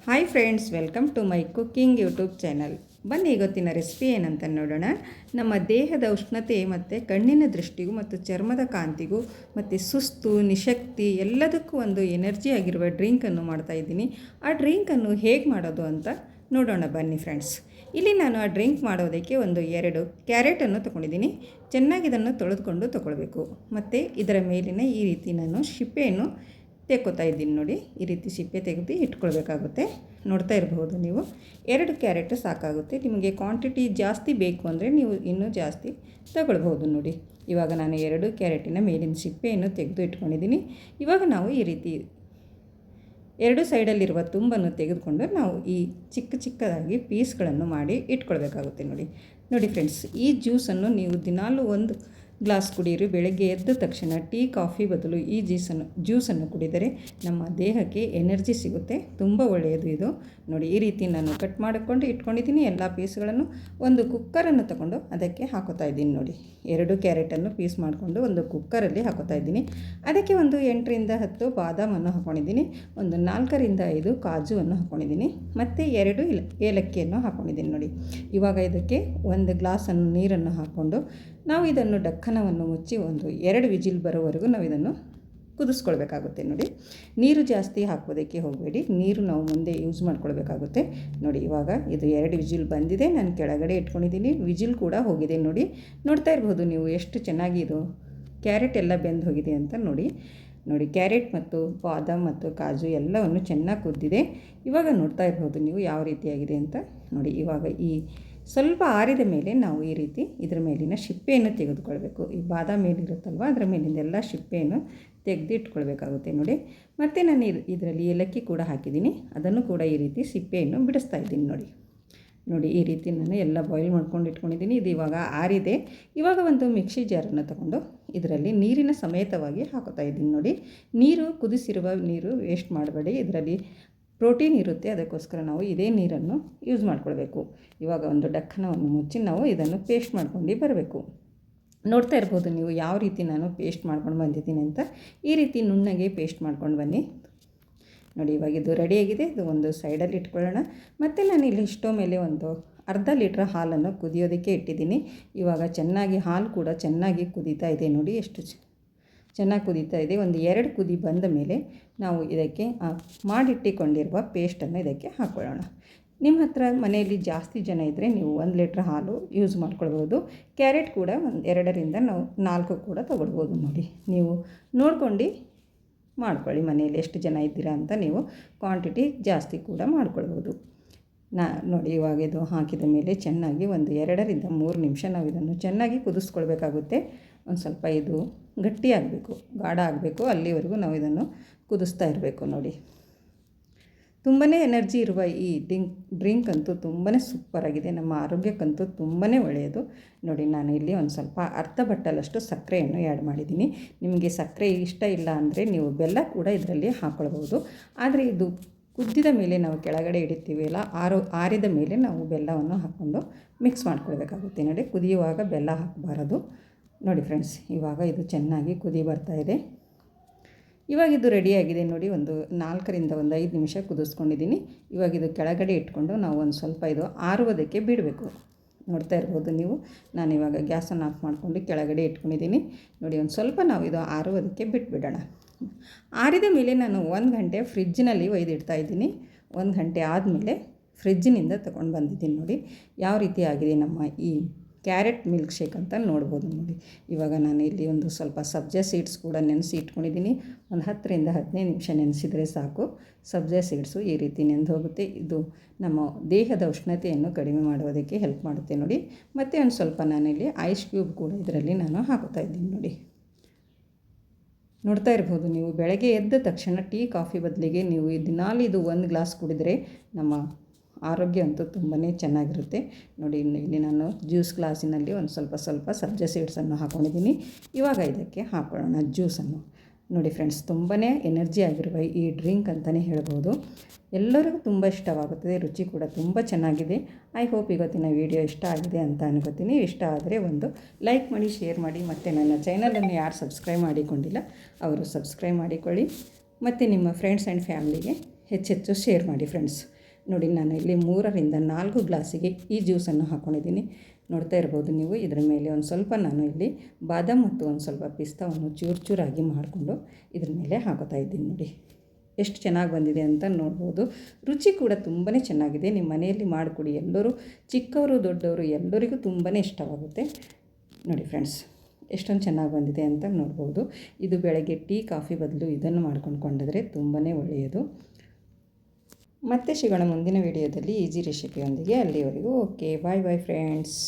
Hi friends, welcome to my cooking YouTube channel. ಬನ್ನಿ ಇವತ್ತಿನ recipe ಏನಂತ ನೋಡೋಣ. ನಮ್ಮ ದೇಹದ ಉಷ್ಣತೆ ಮತ್ತು ಕಣ್ಣಿನ ದೃಷ್ಟಿಗೂ ಮತ್ತು ಚರ್ಮದ ಕಾಂತಿಗೂ ಮತ್ತು ಸುಸ್ತು, ನಿಶಕ್ತಿ ಎಲ್ಲದಕ್ಕೂ ಒಂದು ಎನರ್ಜಿ ಆಗಿರುವ ಡ್ರಿಂಕನ್ನು ಮಾಡ್ತಾಯಿದ್ದೀನಿ. ಆ ಡ್ರಿಂಕನ್ನು ಹೇಗೆ ಮಾಡೋದು ಅಂತ ನೋಡೋಣ ಬನ್ನಿ ಫ್ರೆಂಡ್ಸ್. ಇಲ್ಲಿ ನಾನು ಆ ಡ್ರಿಂಕ್ ಮಾಡೋದಕ್ಕೆ ಒಂದು 2 ಕ್ಯಾರೆಟನ್ನು ತೊಗೊಂಡಿದ್ದೀನಿ. ಚೆನ್ನಾಗಿ ಇದನ್ನು ತೊಳೆದುಕೊಂಡು ತೊಗೊಳ್ಬೇಕು. ಮತ್ತು ಇದರ ಮೇಲಿನ ಈ ರೀತಿ ನಾನು ಸಿಪ್ಪೆಯನ್ನು ತೆಕ್ಕೋತಾ ಇದ್ದೀನಿ. ನೋಡಿ, ಈ ರೀತಿ ಸಿಪ್ಪೆ ತೆಗೆದು ಇಟ್ಕೊಳ್ಬೇಕಾಗುತ್ತೆ. ನೋಡ್ತಾ ಇರಬಹುದು ನೀವು. 2 ಕ್ಯಾರೆಟ್ ಸಾಕಾಗುತ್ತೆ. ನಿಮಗೆ ಕ್ವಾಂಟಿಟಿ ಜಾಸ್ತಿ ಬೇಕು ಅಂದರೆ ನೀವು ಇನ್ನೂ ಜಾಸ್ತಿ ತಗೊಳ್ಬೋದು. ನೋಡಿ, ಇವಾಗ ನಾನು 2 ಕ್ಯಾರೆಟಿನ ಮೇಲಿನ ಸಿಪ್ಪೆಯನ್ನು ತೆಗೆದು ಇಟ್ಕೊಂಡಿದ್ದೀನಿ. ಇವಾಗ ನಾವು ಈ ರೀತಿ 2 ಸೈಡಲ್ಲಿರುವ ತುಂಬನ್ನು ತೆಗೆದುಕೊಂಡು ನಾವು ಈ ಚಿಕ್ಕದಾಗಿ ಪೀಸ್ಗಳನ್ನು ಮಾಡಿ ಇಟ್ಕೊಳ್ಬೇಕಾಗುತ್ತೆ. ನೋಡಿ ಫ್ರೆಂಡ್ಸ್, ಈ ಜ್ಯೂಸನ್ನು ನೀವು ದಿನಾಲೂ 1 ಗ್ಲಾಸ್ ಕುಡಿಯಿರಿ. ಬೆಳಗ್ಗೆ ಎದ್ದ ತಕ್ಷಣ ಟೀ ಕಾಫಿ ಬದಲು ಈ ಜ್ಯೂಸನ್ನು ಕುಡಿದರೆ ನಮ್ಮ ದೇಹಕ್ಕೆ ಎನರ್ಜಿ ಸಿಗುತ್ತೆ. ತುಂಬ ಒಳ್ಳೆಯದು ಇದು. ನೋಡಿ, ಈ ರೀತಿ ನಾನು ಕಟ್ ಮಾಡಿಕೊಂಡು ಇಟ್ಕೊಂಡಿದ್ದೀನಿ. ಎಲ್ಲ ಪೀಸ್ಗಳನ್ನು ಒಂದು ಕುಕ್ಕರನ್ನು ತಗೊಂಡು ಅದಕ್ಕೆ ಹಾಕೋತಾ ಇದ್ದೀನಿ. ನೋಡಿ, 2 ಕ್ಯಾರೆಟನ್ನು ಪೀಸ್ ಮಾಡಿಕೊಂಡು ಒಂದು ಕುಕ್ಕರಲ್ಲಿ ಹಾಕೋತಾ ಇದ್ದೀನಿ. ಅದಕ್ಕೆ ಒಂದು 8ರಿಂದ 10 ಬಾದಾಮನ್ನು ಹಾಕ್ಕೊಂಡಿದ್ದೀನಿ. ಒಂದು 4ರಿಂದ 5 ಕಾಜುವನ್ನು ಹಾಕ್ಕೊಂಡಿದ್ದೀನಿ. ಮತ್ತು 2 ಏಲಕ್ಕಿಯನ್ನು ಹಾಕ್ಕೊಂಡಿದ್ದೀನಿ. ನೋಡಿ, ಇವಾಗ ಇದಕ್ಕೆ 1 ಗ್ಲಾಸನ್ನು ನೀರನ್ನು ಹಾಕ್ಕೊಂಡು ನಾವು ಇದನ್ನು ಡಕ್ಕನವನ್ನು ಮುಚ್ಚಿ ಒಂದು 2 ವಿಜಿಲ್ ಬರೋವರೆಗೂ ನಾವು ಇದನ್ನು ಕುದಿಸ್ಕೊಳ್ಬೇಕಾಗುತ್ತೆ. ನೋಡಿ, ನೀರು ಜಾಸ್ತಿ ಹಾಕೋದಕ್ಕೆ ಹೋಗಬೇಡಿ. ನೀರು ನಾವು ಮುಂದೆ ಯೂಸ್ ಮಾಡ್ಕೊಳ್ಬೇಕಾಗುತ್ತೆ. ನೋಡಿ, ಇವಾಗ ಇದು 2 ವಿಜಿಲ್ ಬಂದಿದೆ. ನಾನು ಕೆಳಗಡೆ ಇಟ್ಕೊಂಡಿದ್ದೀನಿ. ವಿಜಿಲ್ ಕೂಡ ಹೋಗಿದೆ. ನೋಡ್ತಾ ಇರ್ಬೋದು ನೀವು ಎಷ್ಟು ಚೆನ್ನಾಗಿ ಇದು ಕ್ಯಾರೆಟ್ ಎಲ್ಲ ಬೆಂದು ಹೋಗಿದೆ ಅಂತ. ನೋಡಿ ಕ್ಯಾರೆಟ್ ಮತ್ತು ಬಾದಾಮ್ ಮತ್ತು ಕಾಜು ಎಲ್ಲವನ್ನು ಚೆನ್ನಾಗಿ ಕುದ್ದಿದೆ. ಇವಾಗ ನೋಡ್ತಾ ಇರ್ಬೋದು ನೀವು ಯಾವ ರೀತಿಯಾಗಿದೆ ಅಂತ. ನೋಡಿ, ಇವಾಗ ಈ ಸ್ವಲ್ಪ ಆರಿದ ಮೇಲೆ ನಾವು ಈ ರೀತಿ ಇದರ ಮೇಲಿನ ಸಿಪ್ಪೆಯನ್ನು ತೆಗೆದುಕೊಳ್ಬೇಕು. ಈ ಬಾದಾಮ್ ಮೇಲಿರುತ್ತಲ್ವ ಅದರ ಮೇಲಿಂದೆಲ್ಲ ಸಿಪ್ಪೆಯನ್ನು ತೆಗೆದು ಇಟ್ಕೊಳ್ಬೇಕಾಗುತ್ತೆ. ನೋಡಿ, ಮತ್ತು ನಾನು ಇದರಲ್ಲಿ ಏಲಕ್ಕಿ ಕೂಡ ಹಾಕಿದ್ದೀನಿ. ಅದನ್ನು ಕೂಡ ಈ ರೀತಿ ಸಿಪ್ಪೆಯನ್ನು ಬಿಡಿಸ್ತಾ ಇದ್ದೀನಿ. ನೋಡಿ, ಈ ರೀತಿ ನಾನು ಎಲ್ಲ ಬಾಯ್ಲ್ ಮಾಡ್ಕೊಂಡು ಇಟ್ಕೊಂಡಿದ್ದೀನಿ. ಇದು ಇವಾಗ ಆರಿದೆ. ಇವಾಗ ಒಂದು ಮಿಕ್ಸಿ ಜಾರನ್ನು ತಗೊಂಡು ಇದರಲ್ಲಿ ನೀರಿನ ಸಮೇತವಾಗಿ ಹಾಕೋತಾ ಇದ್ದೀನಿ. ನೋಡಿ, ನೀರು ಕುದಿಸಿರುವ ನೀರು ವೇಸ್ಟ್ ಮಾಡಬೇಡಿ. ಇದರಲ್ಲಿ ಪ್ರೋಟೀನ್ ಇರುತ್ತೆ, ಅದಕ್ಕೋಸ್ಕರ ನಾವು ಇದೇ ನೀರನ್ನು ಯೂಸ್ ಮಾಡ್ಕೊಳ್ಬೇಕು. ಇವಾಗ ಒಂದು ಡಕ್ಕನವನ್ನು ಮುಚ್ಚಿ ನಾವು ಇದನ್ನು ಪೇಸ್ಟ್ ಮಾಡ್ಕೊಂಡು ಬರಬೇಕು. ನೋಡ್ತಾ ಇರ್ಬೋದು ನೀವು ಯಾವ ರೀತಿ ನಾನು ಪೇಸ್ಟ್ ಮಾಡ್ಕೊಂಡು ಬಂದಿದ್ದೀನಿ ಅಂತ. ಈ ರೀತಿ ನುಣ್ಣಗೆ ಪೇಸ್ಟ್ ಮಾಡ್ಕೊಂಡು ಬನ್ನಿ. ನೋಡಿ, ಇವಾಗ ಇದು ರೆಡಿಯಾಗಿದೆ. ಇದು ಒಂದು ಸೈಡಲ್ಲಿ ಇಟ್ಕೊಳ್ಳೋಣ. ಮತ್ತು ನಾನು ಇಲ್ಲಿ ಸ್ಟವ್ ಮೇಲೆ ಒಂದು ಅರ್ಧ ಲೀಟ್ರ್ ಹಾಲನ್ನು ಕುದಿಯೋದಕ್ಕೆ ಇಟ್ಟಿದ್ದೀನಿ. ಇವಾಗ ಚೆನ್ನಾಗಿ ಹಾಲು ಕೂಡ ಚೆನ್ನಾಗಿ ಕುದೀತಾ ಇದೆ. ನೋಡಿ, ಎಷ್ಟು ಚೆನ್ನಾಗಿ ಕುದೀತಾ ಇದೆ. ಒಂದು 2 ಕುದಿ ಬಂದ ಮೇಲೆ ನಾವು ಇದಕ್ಕೆ ಮಾಡಿಟ್ಟಿಕೊಂಡಿರುವ ಪೇಸ್ಟನ್ನು ಇದಕ್ಕೆ ಹಾಕ್ಕೊಳ್ಳೋಣ. ನಿಮ್ಮ ಹತ್ರ ಮನೆಯಲ್ಲಿ ಜಾಸ್ತಿ ಜನ ಇದ್ದರೆ ನೀವು 1 ಲೀಟ್ರ್ ಹಾಲು ಯೂಸ್ ಮಾಡ್ಕೊಳ್ಬೋದು. ಕ್ಯಾರೆಟ್ ಕೂಡ ಒಂದು 2ರಿಂದ ನಾವು 4 ಕೂಡ ತೊಗೊಳ್ಬೋದು. ನೋಡಿ, ನೀವು ನೋಡ್ಕೊಂಡು ಮಾಡ್ಕೊಳ್ಳಿ. ಮನೆಯಲ್ಲಿ ಎಷ್ಟು ಜನ ಇದ್ದೀರಾ ಅಂತ ನೀವು ಕ್ವಾಂಟಿಟಿ ಜಾಸ್ತಿ ಕೂಡ ಮಾಡ್ಕೊಳ್ಬೋದು. ನೋಡಿ, ಇವಾಗ ಇದು ಹಾಕಿದ ಮೇಲೆ ಚೆನ್ನಾಗಿ ಒಂದು 2ರಿಂದ 3 ನಿಮಿಷ ನಾವು ಇದನ್ನು ಚೆನ್ನಾಗಿ ಕುದಿಸ್ಕೊಳ್ಬೇಕಾಗುತ್ತೆ. ಒಂದು ಸ್ವಲ್ಪ ಇದು ಗಟ್ಟಿ ಆಗಬೇಕು, ಗಾಢ ಆಗಬೇಕು. ಅಲ್ಲಿವರೆಗೂ ನಾವು ಇದನ್ನು ಕುದಿಸ್ತಾ ಇರಬೇಕು. ನೋಡಿ, ತುಂಬಾ ಎನರ್ಜಿ ಇರುವ ಈ ಡ್ರಿಂಕ್ ಅಂತೂ ತುಂಬಾ ಸೂಪರಾಗಿದೆ. ನಮ್ಮ ಆರೋಗ್ಯಕ್ಕಂತೂ ತುಂಬಾ ಒಳ್ಳೆಯದು. ನೋಡಿ, ನಾನು ಇಲ್ಲಿ ಒಂದು ಸ್ವಲ್ಪ ಅರ್ಧ ಬಟ್ಟಲಷ್ಟು ಸಕ್ಕರೆಯನ್ನು ಆ್ಯಡ್ ಮಾಡಿದ್ದೀನಿ. ನಿಮಗೆ ಸಕ್ಕರೆ ಇಷ್ಟ ಇಲ್ಲ ಅಂದರೆ ನೀವು ಬೆಲ್ಲ ಕೂಡ ಇದರಲ್ಲಿ ಹಾಕ್ಕೊಳ್ಬೋದು. ಆದರೆ ಇದು ಕುದ್ದಿದ ಮೇಲೆ ನಾವು ಕೆಳಗಡೆ ಇಡ್ತೀವಲ್ಲ, ಆರಿದ ಮೇಲೆ ನಾವು ಬೆಲ್ಲವನ್ನು ಹಾಕ್ಕೊಂಡು ಮಿಕ್ಸ್ ಮಾಡ್ಕೊಳ್ಬೇಕಾಗುತ್ತೆ. ನೋಡಿ, ಕುದಿಯುವಾಗ ಬೆಲ್ಲ ಹಾಕಬಾರದು. ನೋಡಿ ಫ್ರೆಂಡ್ಸ್, ಇವಾಗ ಇದು ಚೆನ್ನಾಗಿ ಕುದಿ ಬರ್ತಾಯಿದೆ. ಇವಾಗ ಇದು ರೆಡಿಯಾಗಿದೆ. ನೋಡಿ, ಒಂದು 4ರಿಂದ 5 ನಿಮಿಷ ಕುದಿಸ್ಕೊಂಡಿದ್ದೀನಿ. ಇವಾಗ ಇದು ಕೆಳಗಡೆ ಇಟ್ಕೊಂಡು ನಾವು ಒಂದು ಸ್ವಲ್ಪ ಇದು ಆರುವುದಕ್ಕೆ ಬಿಡಬೇಕು. ನೋಡ್ತಾ ಇರ್ಬೋದು ನೀವು. ನಾನಿವಾಗ ಗ್ಯಾಸನ್ನು ಆಫ್ ಮಾಡಿಕೊಂಡು ಕೆಳಗಡೆ ಇಟ್ಕೊಂಡಿದ್ದೀನಿ. ನೋಡಿ, ಒಂದು ಸ್ವಲ್ಪ ನಾವು ಇದು ಆರುವುದಕ್ಕೆ ಬಿಟ್ಬಿಡೋಣ. ಆರಿದ ಮೇಲೆ ನಾನು 1 ಗಂಟೆ ಫ್ರಿಜ್ಜಿನಲ್ಲಿ ಒಯ್ದಿಡ್ತಾಯಿದ್ದೀನಿ. 1 ಗಂಟೆ ಆದಮೇಲೆ ಫ್ರಿಜ್ಜಿನಿಂದ ತೊಗೊಂಡು ಬಂದಿದ್ದೀನಿ. ನೋಡಿ, ಯಾವ ರೀತಿ ಆಗಿದೆ ನಮ್ಮ ಈ ಕ್ಯಾರೆಟ್ ಮಿಲ್ಕ್ ಶೇಕ್ ಅಂತ ನೋಡ್ಬೋದು. ನೋಡಿ, ಇವಾಗ ನಾನು ಇಲ್ಲಿ ಒಂದು ಸ್ವಲ್ಪ ಸಬ್ಜಾ ಸೀಡ್ಸ್ ಕೂಡ ನೆನೆಸಿ ಇಟ್ಕೊಂಡಿದ್ದೀನಿ. ಒಂದು 10ರಿಂದ 15 ನಿಮಿಷ ನೆನೆಸಿದರೆ ಸಾಕು. ಸಬ್ಜಾ ಸೀಡ್ಸು ಈ ರೀತಿ ನೆಂದು ಹೋಗುತ್ತೆ. ಇದು ನಮ್ಮ ದೇಹದ ಉಷ್ಣತೆಯನ್ನು ಕಡಿಮೆ ಮಾಡೋದಕ್ಕೆ ಹೆಲ್ಪ್ ಮಾಡುತ್ತೆ. ನೋಡಿ, ಮತ್ತು ಒಂದು ಸ್ವಲ್ಪ ನಾನಿಲ್ಲಿ ಐಸ್ ಕ್ಯೂಬ್ ಕೂಡ ಇದರಲ್ಲಿ ನಾನು ಹಾಕೋತಾ ಇದ್ದೀನಿ. ನೋಡ್ತಾ ಇರ್ಬೋದು ನೀವು. ಬೆಳಗ್ಗೆ ಎದ್ದ ತಕ್ಷಣ ಟೀ ಕಾಫಿ ಬದಲಿಗೆ ನೀವು ದಿನಾಲು ಇದು 1 ಗ್ಲಾಸ್ ಕುಡಿದರೆ ನಮ್ಮ ಆರೋಗ್ಯ ಅಂತೂ ತುಂಬಾ ಚೆನ್ನಾಗಿರುತ್ತೆ. ನೋಡಿ, ಇಲ್ಲಿ ನಾನು ಜ್ಯೂಸ್ ಗ್ಲಾಸಿನಲ್ಲಿ ಒಂದು ಸ್ವಲ್ಪ ಸಬ್ಜಾ ಸೀಡ್ಸನ್ನು ಹಾಕ್ಕೊಂಡಿದ್ದೀನಿ. ಇವಾಗ ಇದಕ್ಕೆ ಹಾಕ್ಕೊಳ್ಳೋಣ ಜ್ಯೂಸನ್ನು. ನೋಡಿ ಫ್ರೆಂಡ್ಸ್, ತುಂಬಾ ಎನರ್ಜಿ ಆಗಿರುವ ಈ ಡ್ರಿಂಕ್ ಅಂತಲೇ ಹೇಳ್ಬೋದು. ಎಲ್ಲರಿಗೂ ತುಂಬ ಇಷ್ಟವಾಗುತ್ತದೆ. ರುಚಿ ಕೂಡ ತುಂಬ ಚೆನ್ನಾಗಿದೆ. ಐ ಹೋಪ್ ಇವತ್ತಿನ ವಿಡಿಯೋ ಇಷ್ಟ ಆಗಿದೆ ಅಂತ ಅನ್ಕೋತೀನಿ. ಇಷ್ಟ ಆದರೆ ಒಂದು ಲೈಕ್ ಮಾಡಿ, ಶೇರ್ ಮಾಡಿ. ಮತ್ತು ನನ್ನ ಚಾನಲನ್ನು ಯಾರು ಸಬ್ಸ್ಕ್ರೈಬ್ ಮಾಡಿಕೊಂಡಿಲ್ಲ ಅವರು ಸಬ್ಸ್ಕ್ರೈಬ್ ಮಾಡಿಕೊಳ್ಳಿ. ಮತ್ತು ನಿಮ್ಮ ಫ್ರೆಂಡ್ಸ್ ಆ್ಯಂಡ್ ಫ್ಯಾಮಿಲಿಗೆ ಹೆಚ್ಚೆಚ್ಚು ಶೇರ್ ಮಾಡಿ ಫ್ರೆಂಡ್ಸ್. ನೋಡಿ ನಾನು ಇಲ್ಲಿ 3-4 ಗ್ಲಾಸಿಗೆ ಈ ಜ್ಯೂಸನ್ನು ಹಾಕ್ಕೊಂಡಿದ್ದೀನಿ. ನೋಡ್ತಾ ಇರ್ಬೋದು ನೀವು. ಇದರ ಮೇಲೆ ಒಂದು ಸ್ವಲ್ಪ ನಾನು ಇಲ್ಲಿ ಬಾದಾಮ್ ಮತ್ತು ಒಂದು ಸ್ವಲ್ಪ ಪಿಸ್ತಾವನ್ನು ಚೂರಾಗಿ ಮಾಡಿಕೊಂಡು ಇದ್ರ ಮೇಲೆ ಹಾಕೋತಾ ಇದ್ದೀನಿ. ನೋಡಿ ಎಷ್ಟು ಚೆನ್ನಾಗಿ ಬಂದಿದೆ ಅಂತ ನೋಡ್ಬೋದು. ರುಚಿ ಕೂಡ ತುಂಬಾ ಚೆನ್ನಾಗಿದೆ. ನಿಮ್ಮ ಮನೆಯಲ್ಲಿ ಮಾಡಿಕೊಡಿ. ಎಲ್ಲರೂ ಚಿಕ್ಕವರು ದೊಡ್ಡವರು ಎಲ್ಲರಿಗೂ ತುಂಬಾ ಇಷ್ಟವಾಗುತ್ತೆ. ನೋಡಿ ಫ್ರೆಂಡ್ಸ್, ಎಷ್ಟೊಂದು ಚೆನ್ನಾಗಿ ಬಂದಿದೆ ಅಂತ ನೋಡ್ಬೋದು. ಇದು ಬೆಳಗ್ಗೆ ಟೀ ಕಾಫಿ ಬದಲು ಇದನ್ನು ಮಾಡ್ಕೊಂಡ್ರೆ ತುಂಬಾ ಒಳ್ಳೆಯದು. ಮತ್ತೆ ಸಿಗೋಣ ಮುಂದಿನ ವಿಡಿಯೋದಲ್ಲಿ ಈಸಿ ರೆಸಿಪಿಯೊಂದಿಗೆ. ಅಲ್ಲಿವರೆಗೂ ಓಕೆ, ಬಾಯ್ ಫ್ರೆಂಡ್ಸ್.